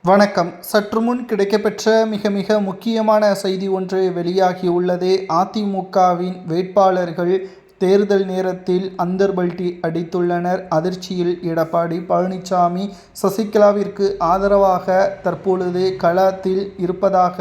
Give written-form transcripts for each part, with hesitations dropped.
வணக்கம். சற்று முன் கிடைக்கப்பெற்ற மிக முக்கியமான செய்தி ஒன்று வெளியாகியுள்ளது. அதிமுகவின் வேட்பாளர்கள் தேர்தல் நேரத்தில் அந்தர்பல்டி அடித்துள்ளனர். அதிர்ச்சியில் எடப்பாடி பழனிசாமி சசிகலாவிற்கு ஆதரவாக தற்பொழுது களத்தில் இருப்பதாக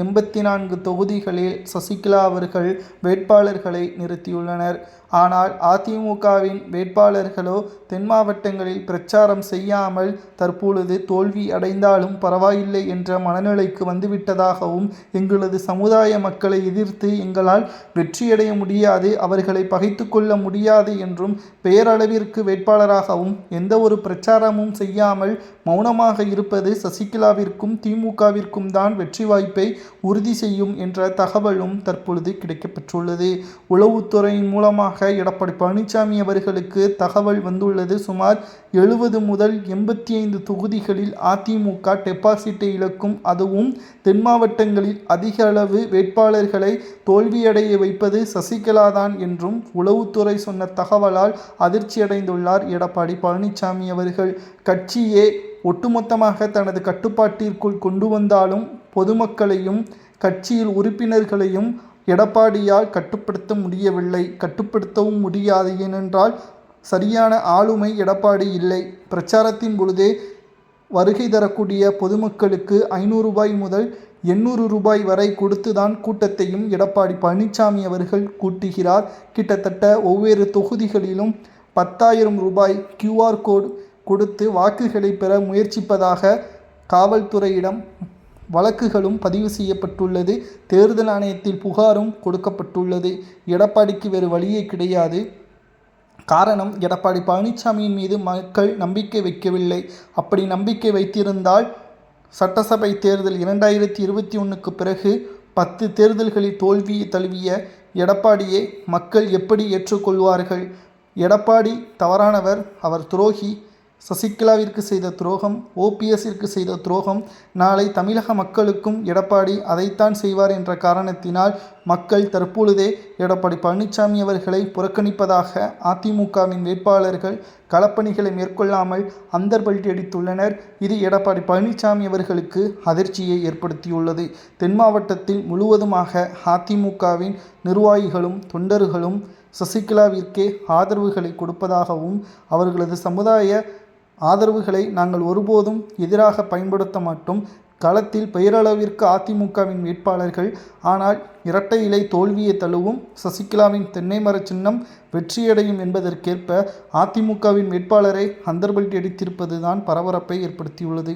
84 தொகுதிகளில் சசிகலா அவர்கள் வேட்பாளர்களை நிறுத்தியுள்ளனர். ஆனால் அதிமுகவின் வேட்பாளர்களோ தென் மாவட்டங்களில் பிரச்சாரம் செய்யாமல் தற்பொழுது தோல்வி அடைந்தாலும் பரவாயில்லை என்ற மனநிலைக்கு வந்துவிட்டதாகவும், எங்களது சமுதாய மக்களை எதிர்த்து எங்களால் வெற்றியடைய முடியாது, அவர்களை பகைத்து கொள்ள முடியாது என்றும், பெயரளவிற்கு வேட்பாளராகவும் எந்த ஒரு பிரச்சாரமும் செய்யாமல் மௌனமாக இருப்பது சசிகலாவிற்கும் திமுகவிற்கும் தான் வெற்றி வாய்ப்பை உறுதி செய்யும் என்ற தகவலும் தற்பொழுது கிடைக்கப்பெற்றுள்ளது. உளவுத்துறையின் மூலமாக எடப்பாடி பழனிசாமி அவர்களுக்கு தகவல் வந்துள்ளது. சுமார் 70 முதல் 85 தொகுதிகளில் அதிமுக டெபாசிட்டை இழக்கும். அதுவும் தென் மாவட்டங்களில் அதிக அளவு வேட்பாளர்களை தோல்வியடைய வைப்பது சசிகலா தான் என்றும் உளவுத்துறை சொன்ன தகவலால் அதிர்ச்சியடைந்துள்ளார் எடப்பாடி பழனிசாமி அவர்கள். கட்சியே ஒட்டுமொத்தமாக தனது கட்டுப்பாட்டிற்குள் கொண்டு வந்தாலும் பொதுமக்களையும் கட்சியில் உறுப்பினர்களையும் எடப்பாடியால் கட்டுப்படுத்த முடியவில்லை, கட்டுப்படுத்தவும் முடியாது. ஏனென்றால் சரியான ஆளுமை எடப்பாடி இல்லை. பிரச்சாரத்தின் பொழுதே வருகை தரக்கூடிய பொதுமக்களுக்கு 500 ரூபாய் முதல் 800 ரூபாய் வரை கொடுத்துதான் கூட்டத்தையும் எடப்பாடி பழனிசாமி அவர்கள் கூட்டுகிறார். கிட்டத்தட்ட ஒவ்வொரு தொகுதிகளிலும் 10,000 ரூபாய் QR கோடு கொடுத்து வாக்குகளை பெற முயற்சிப்பதாக காவல்துறையிடம் வழக்குகளும் பதிவு செய்யப்பட்டுள்ளது. தேர்தல் ஆணையத்தில் புகாரும் கொடுக்கப்பட்டுள்ளது. எடப்பாடிக்கு வேறு வழியே கிடையாது. காரணம், எடப்பாடி பழனிசாமியின் மீது மக்கள் நம்பிக்கை வைக்கவில்லை. அப்படி நம்பிக்கை வைத்திருந்தால் சட்டசபை தேர்தல் 2021க்கு பிறகு 10 தேர்தல்களில் தோல்வி தழுவிய எடப்பாடியை மக்கள் எப்படி ஏற்றுக்கொள்வார்கள்? எடப்பாடி தவறானவர், அவர் துரோகி. சசிகலாவிற்கு செய்த துரோகம், OPSற்கு செய்த துரோகம். நாளை தமிழக மக்களுக்கும் எடப்பாடி அதைத்தான் செய்வார் என்ற காரணத்தினால் மக்கள் தற்பொழுதே எடப்பாடி பழனிசாமி அவர்களை புறக்கணிப்பதாக அதிமுகவின் வேட்பாளர்கள் களப்பணிகளை மேற்கொள்ளாமல் அந்தர்பல்டி அடித்துள்ளனர். இது எடப்பாடி பழனிசாமி அவர்களுக்கு அதிர்ச்சியை ஏற்படுத்தியுள்ளது. தென் மாவட்டத்தில் முழுவதுமாக அதிமுகவின் நிர்வாகிகளும் தொண்டர்களும் சசிகலாவிற்கே ஆதரவுகளை கொடுப்பதாகவும், அவர்களது சமுதாய ஆதரவுகளை நாங்கள் ஒருபோதும் எதிராக பயன்படுத்த மாட்டோம். களத்தில் பெயரளவிற்கு அதிமுகவின் வேட்பாளர்கள், ஆனால் இரட்டை இலை தோல்வியை தழுவும். சசிகலாவின் தென்னை மர சின்னம் வெற்றியடையும் என்பதற்கேற்ப அதிமுகவின் வேட்பாளரை அந்தர்பல்டி அடித்திருப்பதுதான் பரபரப்பை ஏற்படுத்தியுள்ளது.